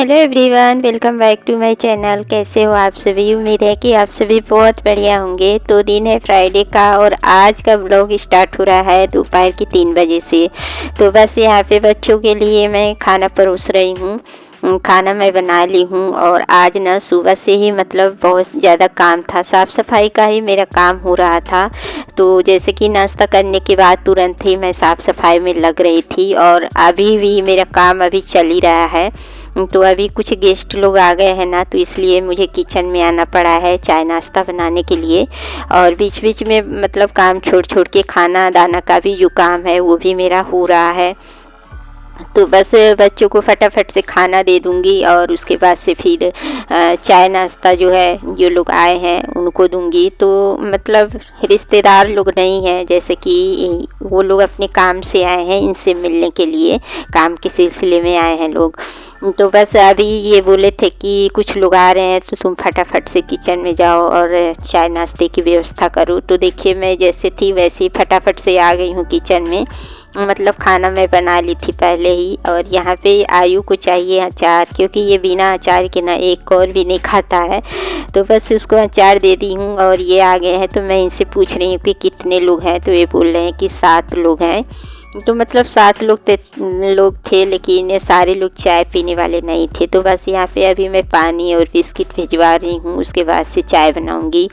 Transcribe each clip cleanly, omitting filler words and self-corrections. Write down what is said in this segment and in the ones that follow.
Hello everyone, welcome back to my channel. कैसे हो आप सभी? उम्मीद है कि आप सभी बहुत बढ़िया होंगे। तो दिन है फ्राइडे का और आज का व्लॉग स्टार्ट हो रहा है दोपहर की 3 बजे से। तो बस यहाँ पे बच्चों के लिए मैं खाना परोस रही हूँ। खाना मैं बना ली हूँ और आज ना सुबह से ही मतलब बहुत ज़्यादा काम था, साफ़ सफाई का ही मेरा काम हो रहा था। तो जैसे कि नाश्ता करने के बाद तुरंत ही मैं साफ़ सफाई में लग रही थी और अभी भी मेरा काम अभी चल ही रहा है। तो अभी कुछ गेस्ट लोग आ गए हैं ना, तो इसलिए मुझे किचन में आना पड़ा है चाय नाश्ता बनाने के लिए। और बीच बीच में मतलब काम छोड़ छोड़ के खाना दाना का भी जो काम है वो भी मेरा हो रहा है। तो बस बच्चों को फटाफट से खाना दे दूंगी और उसके बाद से फिर चाय नाश्ता जो है जो लोग आए हैं उनको दूंगी। तो मतलब रिश्तेदार लोग नहीं हैं, जैसे कि वो लोग अपने काम से आए हैं, इनसे मिलने के लिए काम के सिलसिले में आए हैं लोग। तो बस अभी ये बोले थे कि कुछ लोग आ रहे हैं तो तुम फटाफट से किचन में जाओ और चाय नाश्ते की व्यवस्था करो। तो देखिए मैं जैसे थी वैसे ही फटाफट से आ गई हूँ किचन में। मतलब खाना मैं बना ली थी पहले ही। और यहाँ पे आयु को चाहिए अचार, क्योंकि ये बिना अचार के ना एक और भी नहीं खाता है। तो बस उसको अचार दे दी हूँ और ये आ गए हैं। तो मैं इनसे पूछ रही हूँ कि कितने लोग हैं, तो ये बोल रहे हैं कि 7 लोग हैं। तो मतलब 7 लोग थे, लेकिन सारे लोग चाय पीने वाले नहीं थे। तो बस यहाँ पे अभी मैं पानी और बिस्किट भिजवा रही हूँ, उसके बाद से चाय बनाऊँगी।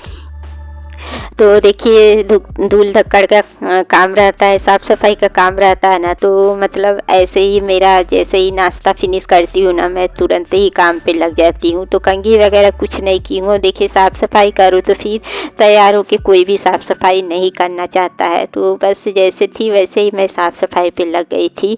तो देखिए धूल धक्कड़ का काम रहता है, साफ़ सफाई का काम रहता है ना। तो मतलब ऐसे ही मेरा जैसे ही नाश्ता फिनिश करती हूँ ना, मैं तुरंत ही काम पे लग जाती हूँ। तो कंघी वगैरह कुछ नहीं की हूँ। देखिए साफ़ सफाई करूँ तो फिर तैयार होके कोई भी साफ़ सफाई नहीं करना चाहता है। तो बस जैसे थी वैसे ही मैं साफ़ सफाई पे लग गई थी।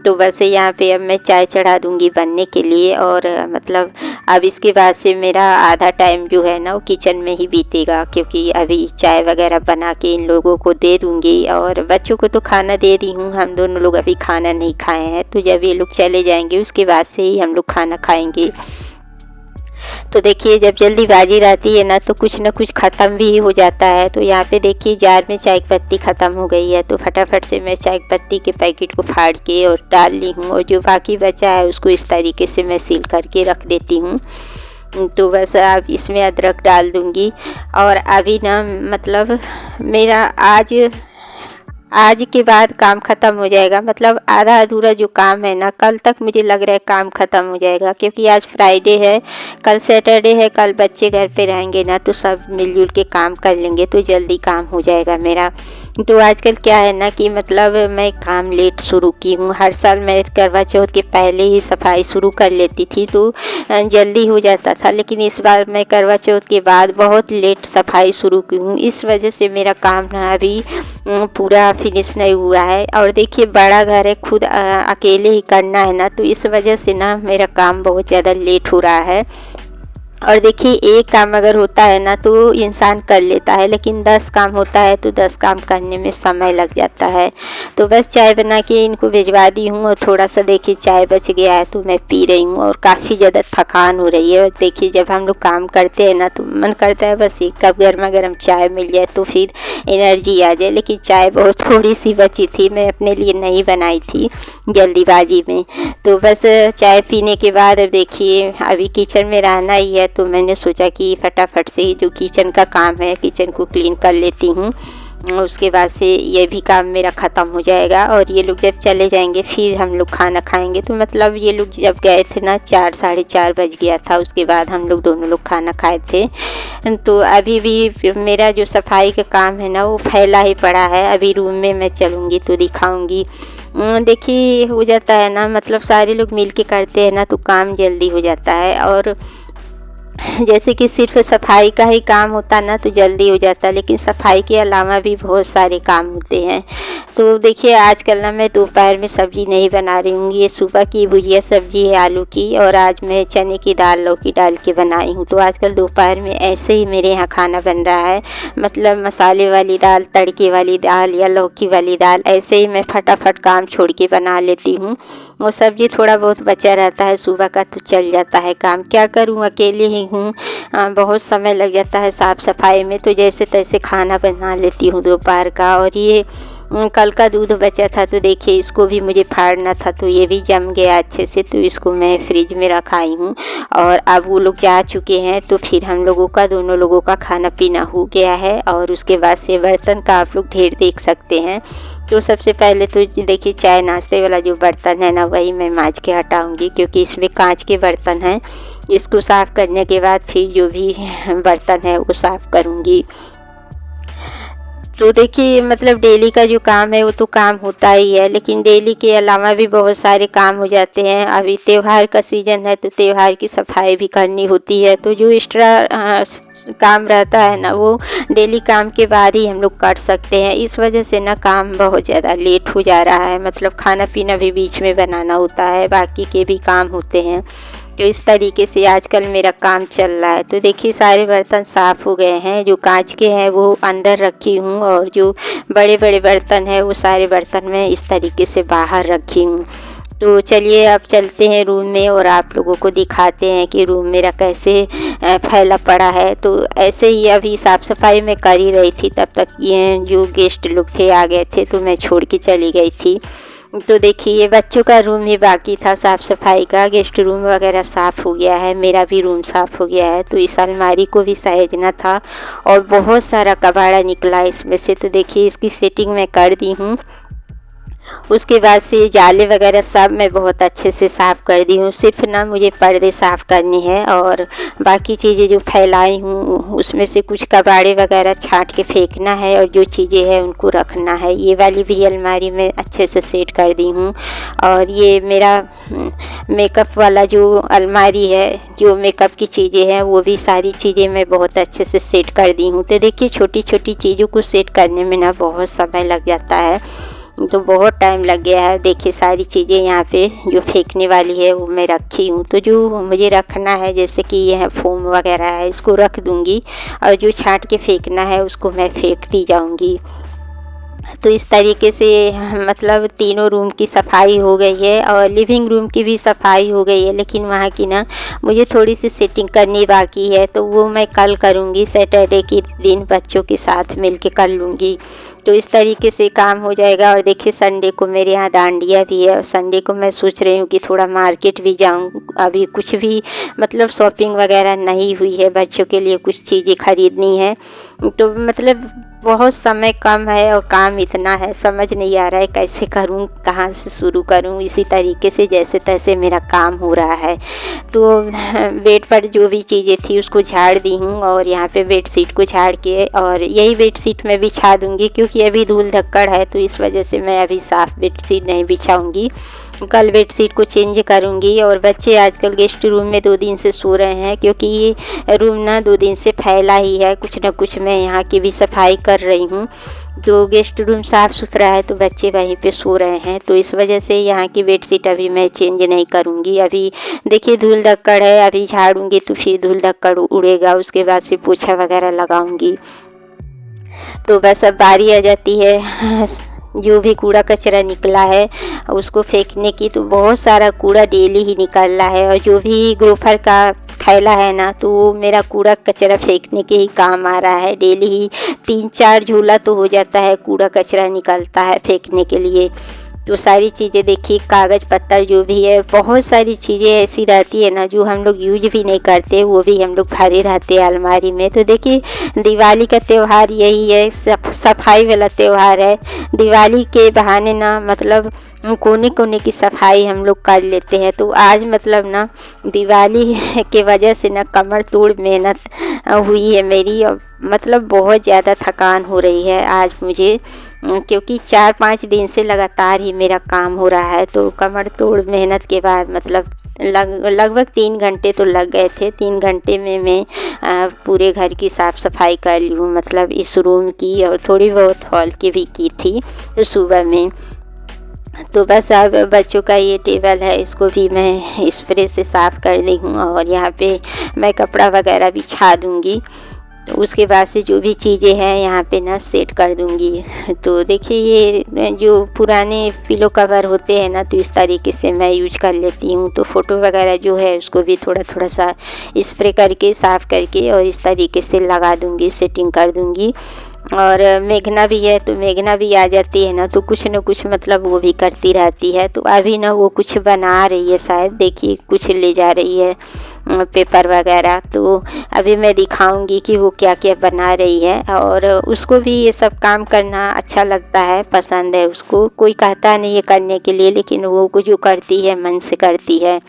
तो बस यहाँ पे अब मैं चाय चढ़ा दूँगी बनने के लिए। और मतलब अब इसके बाद से मेरा आधा टाइम जो है ना वो किचन में ही बीतेगा, क्योंकि अभी चाय वगैरह बना के इन लोगों को दे दूँगी। और बच्चों को तो खाना दे रही हूँ, हम दोनों लोग अभी खाना नहीं खाए हैं। तो जब ये लोग चले जाएंगे उसके बाद से ही हम लोग खाना खाएंगे। तो देखिए जब जल्दीबाजी रहती है ना तो कुछ ना कुछ ख़त्म भी हो जाता है। तो यहाँ पे देखिए जार में चाय की पत्ती ख़त्म हो गई है। तो फटाफट से मैं चाय की पत्ती के पैकेट को फाड़ के और डाल ली हूँ, और जो बाकी बचा है उसको इस तरीके से मैं सील करके रख देती हूँ। तो बस अब इसमें अदरक डाल दूँगी। और अभी ना मतलब मेरा आज के बाद काम ख़त्म हो जाएगा। मतलब आधा अधूरा जो काम है ना, कल तक मुझे लग रहा है काम ख़त्म हो जाएगा, क्योंकि आज फ्राइडे है, कल सैटरडे है, कल बच्चे घर पे रहेंगे ना, तो सब मिलजुल के काम कर लेंगे तो जल्दी काम हो जाएगा मेरा। तो आजकल क्या है ना कि मतलब मैं काम लेट शुरू की हूँ। हर साल मैं करवा चौथ के पहले ही सफाई शुरू कर लेती थी तो जल्दी हो जाता था, लेकिन इस बार मैं करवा चौथ के बाद बहुत लेट सफाई शुरू की हूँ। इस वजह से मेरा काम ना अभी पूरा फिनिश नहीं हुआ है। और देखिए बड़ा घर है, खुद अकेले ही करना है ना, तो इस वजह से ना मेरा काम बहुत ज़्यादा लेट हो रहा है। और देखिए एक काम अगर होता है ना तो इंसान कर लेता है, लेकिन 10 काम होता है तो 10 काम करने में समय लग जाता है। तो बस चाय बना के इनको भिजवा दी हूँ और थोड़ा सा देखिए चाय बच गया है तो मैं पी रही हूँ। और काफ़ी ज़्यादा थकान हो रही है। और देखिए जब हम लोग काम करते हैं ना तो मन करता है बस एक कप गर्मा गर्म चाय मिल जाए तो फिर एनर्जी आ जाए। लेकिन चाय बहुत थोड़ी सी बची थी, मैं अपने लिए नहीं बनाई थी जल्दीबाजी में। तो बस चाय पीने के बाद अब देखिए अभी किचन में रहना ही है, तो मैंने सोचा कि फटाफट से ही जो किचन का काम है किचन को क्लीन कर लेती हूँ। उसके बाद से ये भी काम मेरा ख़त्म हो जाएगा। और ये लोग जब चले जाएंगे फिर हम लोग खाना खाएंगे। तो मतलब ये लोग जब गए थे ना 4 साढ़े 4 बज गया था, उसके बाद हम लोग दोनों लोग खाना खाए थे। तो अभी भी मेरा जो सफाई का काम है ना वो फैला ही पड़ा है। अभी रूम में मैं चलूँगी तो दिखाऊँगी। देखिए हो जाता है ना, मतलब सारे लोग मिल के करते हैं ना तो काम जल्दी हो जाता है। और जैसे कि सिर्फ सफाई का ही काम होता ना तो जल्दी हो जाता, लेकिन सफाई के अलावा भी बहुत सारे काम होते हैं। तो देखिए आजकल ना मैं दोपहर में सब्ज़ी नहीं बना रही हूँ। ये सुबह की भुजिया सब्ज़ी है आलू की, और आज मैं चने की दाल लौकी डाल के बनाई हूँ। तो आजकल दोपहर में ऐसे ही मेरे यहाँ खाना बन रहा है, मतलब मसाले वाली दाल, तड़के वाली दाल या लौकी वाली दाल, ऐसे ही मैं फटाफट काम छोड़ के बना लेती हूँ। और सब्ज़ी थोड़ा बहुत बचा रहता है सुबह का तो चल जाता है काम। क्या करूँ, अकेले ही हूँ, बहुत समय लग जाता है साफ़ सफाई में, तो जैसे तैसे खाना बना लेती हूँ दोपहर का। और ये कल का दूध बचा था, तो देखिए इसको भी मुझे फाड़ना था, तो ये भी जम गया अच्छे से, तो इसको मैं फ्रिज में रखाई हूँ। और अब वो लोग जा चुके हैं, तो फिर हम लोगों का, दोनों लोगों का खाना पीना हो गया है। और उसके बाद से बर्तन का आप लोग ढेर देख सकते हैं। तो सबसे पहले तो देखिए चाय नाश्ते वाला जो बर्तन है ना, वही मैं मांज के हटाऊंगी, क्योंकि इसमें कांच के बर्तन हैं। इसको साफ़ करने के बाद फिर जो भी बर्तन है वो साफ़ करूंगी। तो देखिए मतलब डेली का जो काम है वो तो काम होता ही है, लेकिन डेली के अलावा भी बहुत सारे काम हो जाते हैं। अभी त्यौहार का सीज़न है, तो त्यौहार की सफाई भी करनी होती है। तो जो एक्स्ट्रा काम रहता है ना, वो डेली काम के बाद ही हम लोग कर सकते हैं। इस वजह से ना काम बहुत ज़्यादा लेट हो जा रहा है। मतलब खाना पीना भी बीच में बनाना होता है, बाकी के भी काम होते हैं। तो इस तरीके से आजकल मेरा काम चल रहा है। तो देखिए सारे बर्तन साफ़ हो गए हैं। जो कांच के हैं वो अंदर रखी हूँ, और जो बड़े बड़े बर्तन हैं वो सारे बर्तन मैं इस तरीके से बाहर रखी हूँ। तो चलिए अब चलते हैं रूम में, और आप लोगों को दिखाते हैं कि रूम मेरा कैसे फैला पड़ा है। तो ऐसे ही अभी साफ़ सफाई मैं कर ही रही थी, तब तक ये जो गेस्ट लोग थे आ गए थे, तो मैं छोड़ के चली गई थी। तो देखिए बच्चों का रूम ही बाकी था साफ़ सफाई का। गेस्ट रूम वगैरह साफ़ हो गया है, मेरा भी रूम साफ़ हो गया है। तो इस अलमारी को भी सहेजना था, और बहुत सारा कबाड़ा निकला इसमें से। तो देखिए इसकी सेटिंग मैं कर दी हूँ। उसके बाद से जाले वगैरह सब मैं बहुत अच्छे से साफ़ कर दी हूँ। सिर्फ ना मुझे पर्दे साफ़ करने हैं, और बाकी चीज़ें जो फैलाई हूँ उसमें से कुछ कबाड़े वगैरह छांट के फेंकना है, और जो चीज़ें हैं उनको रखना है। ये वाली भी अलमारी में अच्छे से सेट कर दी हूँ। और ये मेरा मेकअप वाला जो अलमारी है, जो मेकअप की चीज़ें हैं, वो भी सारी चीज़ें मैं बहुत अच्छे से सेट कर दी हूँ। तो देखिए छोटी छोटी चीज़ों को सेट करने में ना बहुत समय लग जाता है, तो बहुत टाइम लग गया है। देखिए सारी चीज़ें यहाँ पे जो फेंकने वाली है वो मैं रखी हूँ। तो जो मुझे रखना है, जैसे कि यह फोम वगैरह है, इसको रख दूँगी, और जो छांट के फेंकना है उसको मैं फेंकती जाऊँगी। तो इस तरीके से मतलब तीनों रूम की सफाई हो गई है, और लिविंग रूम की भी सफाई हो गई है। लेकिन वहाँ की ना मुझे थोड़ी सी सेटिंग करनी बाकी है, तो वो मैं कल करूँगी। सैटरडे के दिन बच्चों के साथ मिल के कर लूँगी। तो इस तरीके से काम हो जाएगा। और देखिए संडे को मेरे यहाँ डांडिया भी है, और संडे को मैं सोच रही हूँ कि थोड़ा मार्केट भी जाऊँ। अभी कुछ भी मतलब शॉपिंग वगैरह नहीं हुई है, बच्चों के लिए कुछ चीज़ें खरीदनी है। तो मतलब बहुत समय कम है, और काम इतना है, समझ नहीं आ रहा है कैसे करूं, कहां से शुरू करूं। इसी तरीके से जैसे तैसे मेरा काम हो रहा है। तो बेड पर जो भी चीज़ें थी उसको झाड़ दी हूं, और यहाँ पे बेडशीट को झाड़ के, और यही बेडशीट मैं बिछा दूंगी, क्योंकि अभी धूल धक्कड़ है, तो इस वजह से मैं अभी साफ़ बेडशीट नहीं बिछाऊंगी। कल बेडशीट को चेंज करूंगी। और बच्चे आजकल गेस्ट रूम में 2 दिन से सो रहे हैं, क्योंकि ये रूम ना 2 दिन से फैला ही है। कुछ ना कुछ मैं यहाँ की भी सफाई कर रही हूँ। जो गेस्ट रूम साफ़ सुथरा है, तो बच्चे वहीं पे सो रहे हैं। तो इस वजह से यहाँ की बेडशीट अभी मैं चेंज नहीं करूँगी। अभी देखिए धूल धक्कड़ है, अभी झाड़ूंगी तो फिर धूल धक्कड़ उड़ेगा, उसके बाद से पोछा वगैरह लगाऊंगी। तो बस अब बारी आ जाती है जो भी कूड़ा कचरा निकला है उसको फेंकने की। तो बहुत सारा कूड़ा डेली ही निकल रहा है, और जो भी ग्रोफर का थैला है ना, तो वो मेरा कूड़ा कचरा फेंकने के ही काम आ रहा है। डेली ही 3-4 झूला तो हो जाता है, कूड़ा कचरा निकलता है फेंकने के लिए। तो सारी चीज़ें देखिए, कागज़ पत्तर जो भी है, बहुत सारी चीज़ें ऐसी रहती है ना जो हम लोग यूज भी नहीं करते, वो भी हम लोग भरे रहते हैं अलमारी में। तो देखिए दिवाली का त्यौहार यही है, सफाई वाला त्यौहार है। दिवाली के बहाने ना मतलब कोने कोने की सफाई हम लोग कर लेते हैं। तो आज मतलब ना दिवाली के वजह से ना कमर तोड़ मेहनत हुई है मेरी, और मतलब बहुत ज़्यादा थकान हो रही है आज मुझे, क्योंकि 4-5 दिन से लगातार ही मेरा काम हो रहा है। तो कमर तोड़ मेहनत के बाद मतलब लगभग 3 घंटे तो लग गए थे। 3 घंटे में मैं पूरे घर की साफ़ सफाई कर ली हूँ, मतलब इस रूम की, और थोड़ी बहुत हॉल की भी की थी तो सुबह में। तो बस अब बच्चों का ये टेबल है, इसको भी मैं स्प्रे से साफ़ कर दी हूँ, और यहाँ पे मैं कपड़ा वगैरह बिछा दूँगी। तो उसके बाद से जो भी चीज़ें हैं यहाँ पे ना सेट कर दूँगी। तो देखिए ये जो पुराने पिलो कवर होते हैं ना, तो इस तरीके से मैं यूज कर लेती हूँ। तो फ़ोटो वगैरह जो है उसको भी थोड़ा थोड़ा सा स्प्रे करके साफ़ करके और इस तरीके से लगा दूँगी, सेटिंग कर दूँगी। और मेघना भी है, तो मेघना भी आ जाती है ना, तो कुछ न कुछ मतलब वो भी करती रहती है। तो अभी ना वो कुछ बना रही है, शायद देखिए कुछ ले जा रही है पेपर वगैरह। तो अभी मैं दिखाऊंगी कि वो क्या क्या बना रही है। और उसको भी ये सब काम करना अच्छा लगता है, पसंद है उसको, कोई कहता नहीं है करने के लिए, लेकिन वो कुछ जो करती है मन से करती है।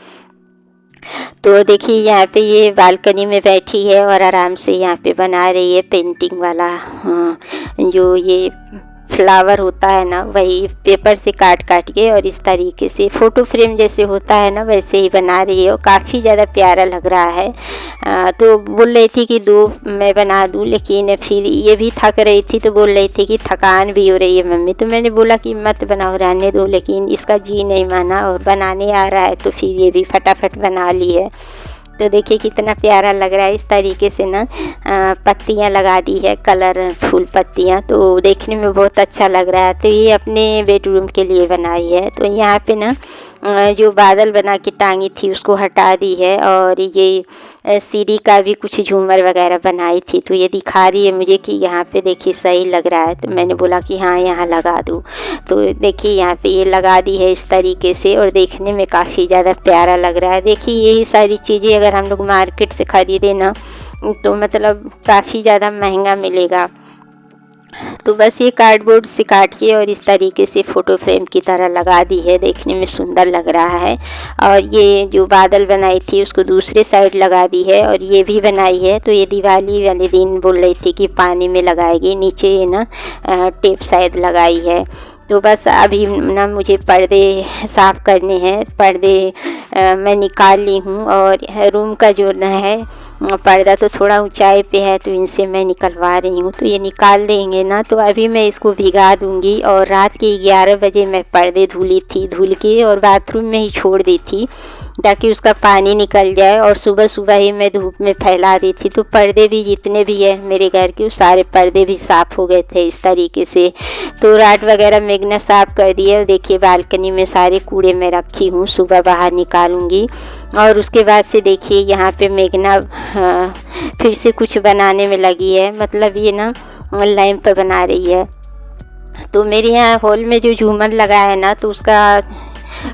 तो देखिए यहाँ पे ये बालकनी में बैठी है और आराम से यहाँ पे बना रही है पेंटिंग वाला, जो ये फ्लावर होता है ना, वही पेपर से काट काट के और इस तरीके से फ़ोटो फ्रेम जैसे होता है ना, वैसे ही बना रही है और काफ़ी ज़्यादा प्यारा लग रहा है। तो बोल रही थी कि 2 मैं बना दूँ, लेकिन फिर ये भी थक रही थी, तो बोल रही थी कि थकान भी हो रही है मम्मी। तो मैंने बोला कि मत बनाओ, रहने दो, लेकिन इसका जी नहीं माना और बनाने आ रहा है, तो फिर ये भी फटाफट बना ली है। तो देखिए कितना प्यारा लग रहा है। इस तरीके से ना पत्तियां लगा दी है, कलरफुल पत्तियां, तो देखने में बहुत अच्छा लग रहा है। तो ये अपने बेडरूम के लिए बनाई है। तो यहाँ पे ना जो बादल बना के टांगी थी उसको हटा दी है, और ये सीढ़ी का भी कुछ झूमर वगैरह बनाई थी, तो ये दिखा रही है मुझे कि यहाँ पे देखिए सही लग रहा है। तो मैंने बोला कि हाँ यहाँ लगा दूँ। तो देखिए यहाँ पे ये लगा दी है इस तरीके से, और देखने में काफ़ी ज़्यादा प्यारा लग रहा है। देखिए यही सारी चीज़ें अगर हम लोग मार्केट से ख़रीदें ना, तो मतलब काफ़ी ज़्यादा महंगा मिलेगा। तो बस ये कार्डबोर्ड से काट के और इस तरीके से फ़ोटो फ्रेम की तरह लगा दी है, देखने में सुंदर लग रहा है। और ये जो बादल बनाई थी उसको दूसरे साइड लगा दी है, और ये भी बनाई है। तो ये दिवाली वाले दिन बोल रही थी कि पानी में लगाएगी, नीचे ये ना टेप शायद लगाई है। तो बस अभी ना मुझे पर्दे साफ़ करने हैं, पर्दे मैं निकाल ली हूँ, और रूम का जो ना है पर्दा तो थोड़ा ऊंचाई पे है, तो इनसे मैं निकलवा रही हूँ। तो ये निकाल देंगे ना, तो अभी मैं इसको भिगा दूँगी। और रात के 11 बजे मैं पर्दे धुल के और बाथरूम में ही छोड़ दी थी, ताकि उसका पानी निकल जाए, और सुबह सुबह ही मैं धूप में फैला दी थी। तो पर्दे भी जितने भी हैं मेरे घर के, वो सारे पर्दे भी साफ़ हो गए थे इस तरीके से। तो रात वगैरह मेघना साफ़ कर दी है, और देखिए बालकनी में सारे कूड़े मैं रखी हूँ, सुबह बाहर निकालूंगी। और उसके बाद से देखिए यहाँ पे मेघना फिर से कुछ बनाने में लगी है, मतलब ये ना लैंप बना रही है। तो मेरे यहाँ हॉल में जो झूमर लगा है ना, तो उसका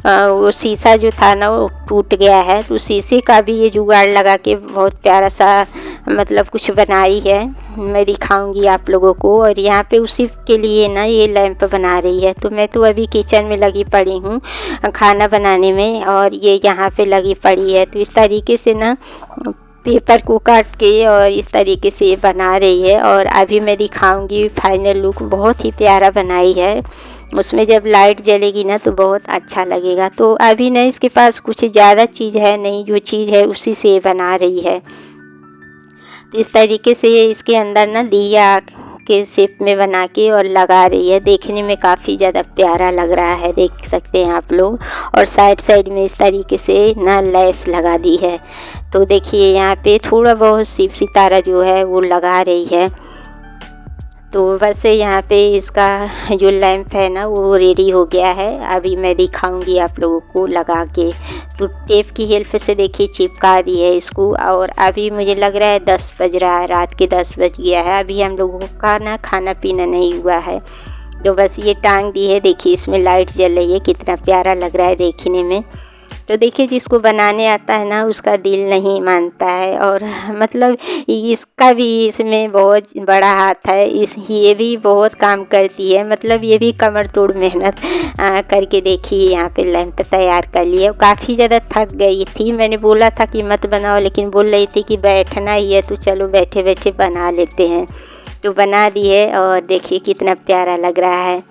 वो शीशा जो था ना वो टूट गया है। तो शीशे का भी ये जुगाड़ लगा के बहुत प्यारा सा मतलब कुछ बनाई है, मैं दिखाऊंगी आप लोगों को। और यहाँ पे उसी के लिए ना ये लैंप बना रही है। तो मैं तो अभी किचन में लगी पड़ी हूँ खाना बनाने में, और ये यहाँ पे लगी पड़ी है। तो इस तरीके से ना पेपर को काट के और इस तरीके से ये बना रही है। और अभी मैं दिखाऊंगी फाइनल लुक, बहुत ही प्यारा बनाई है। उसमें जब लाइट जलेगी ना तो बहुत अच्छा लगेगा। तो अभी ना इसके पास कुछ ज़्यादा चीज़ है नहीं, जो चीज़ है उसी से बना रही है। तो इस तरीके से ये इसके अंदर ना दिया के शेप में बना के और लगा रही है, देखने में काफ़ी ज़्यादा प्यारा लग रहा है, देख सकते हैं आप लोग। और साइड साइड में इस तरीके से ना लैस लगा दी है। तो देखिए यहाँ पे थोड़ा बहुत शिव सितारा जो है वो लगा रही है। तो वैसे यहाँ पे इसका जो लैंप है ना वो रेडी हो गया है। अभी मैं दिखाऊंगी आप लोगों को लगा के। तो टेप की हेल्प से देखिए चिपका दी है इसको। और अभी मुझे लग रहा है 10 बज रहा है, रात के 10 बज गया है। अभी हम लोगों का ना खाना पीना नहीं हुआ है। तो बस ये टांग दी है, देखिए इसमें लाइट जल रही है, कितना प्यारा लग रहा है देखने में। तो देखिए जिसको बनाने आता है ना उसका दिल नहीं मानता है। और मतलब इसका भी इसमें बहुत बड़ा हाथ है, ये भी बहुत काम करती है, मतलब ये भी कमर तोड़ मेहनत करके देखिए यहाँ पे लैंप तैयार कर लिए। काफ़ी ज़्यादा थक गई थी, मैंने बोला था कि मत बनाओ, लेकिन बोल रही थी कि बैठना ही है तो चलो बैठे बैठे बना लेते हैं। तो बना दी है और देखिए कितना प्यारा लग रहा है।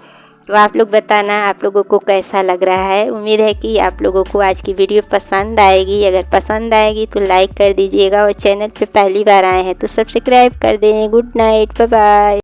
तो आप लोग बताना आप लोगों को कैसा लग रहा है। उम्मीद है कि आप लोगों को आज की वीडियो पसंद आएगी। अगर पसंद आएगी तो लाइक कर दीजिएगा, और चैनल पे पहली बार आए हैं तो सब्सक्राइब कर दें। Good night, bye bye.